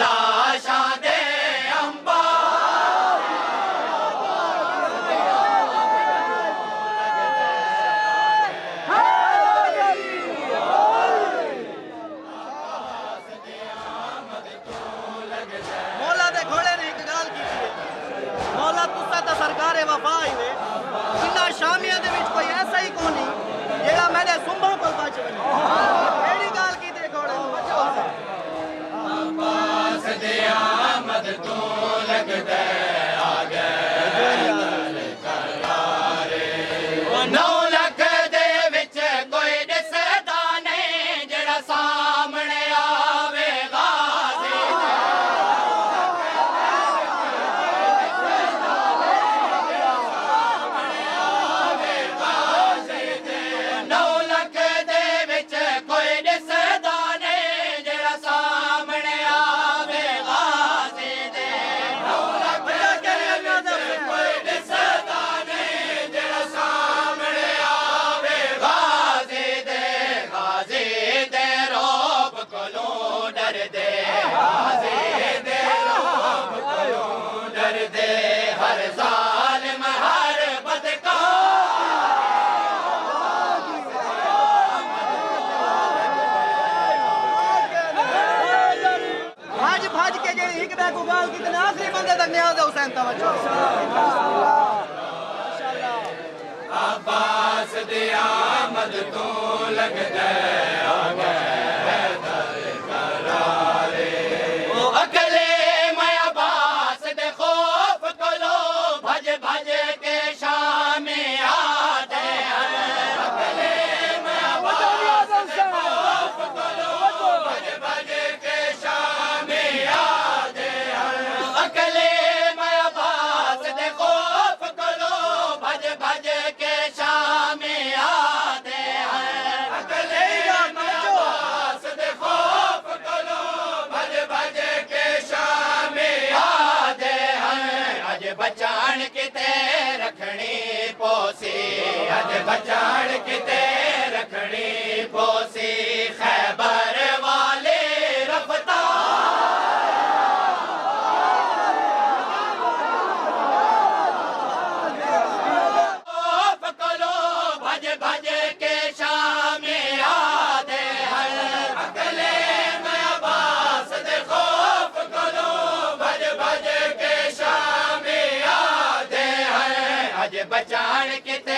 लाशां दे मौला दे घोड़े ने एक गाल की मौला तुसा तो सरकार वफा ही वे इन्ना शामिया दे विच कोई ऐसा ही कोनी जेड़ा मेरे सुंभा को बच वने एड़ी गाल की ते घोड़े बचो अब्बास दे आमद तो लगदा आ गए करारे 9 लाख दे विच कोई दिसदा नहीं जेड़ा सामने आवे गाज़ी 9 लाख दे विच कोई दिसदा नहीं जेड़ा सामने आवे गाज़ी दे 9 लाख दे विच कोई दिसदा नहीं जेड़ा सामने आवे गाज़ी दे रौब कोलों डरदे गाज़ी दे रौब कोलों डरदे हर ज़ालिम हर भाज भाज के जे एक बैग उगाल कितने आखिरी बंदे तक न्याज है हुसैन तवज्जो माशाअल्लाह अब्बास दे आमद तो लगदा आ गए करारे ओ अकले मैं अब्बास दे खौफ कोलो भज भज के शाम आदे अकले मैं अब्बास दे खौफ कोलो भज भज के शाम आदे अकले मैं अब्बास दे खौफ कोलो भज भज के शाम आते हैं अकले मैं अब्बास दे खौफ कोलो भज भज के शाम आते हैं अज बचान किते रखनी पोसी अज बचान किते रखनी पोसी खैबर वाले रफ्तार खौफ कोलो भज भज के शाम आते हैं अकले मैं अब्बास दे खौफ कोलो भज भज के शाम आते हैं अज बचान किते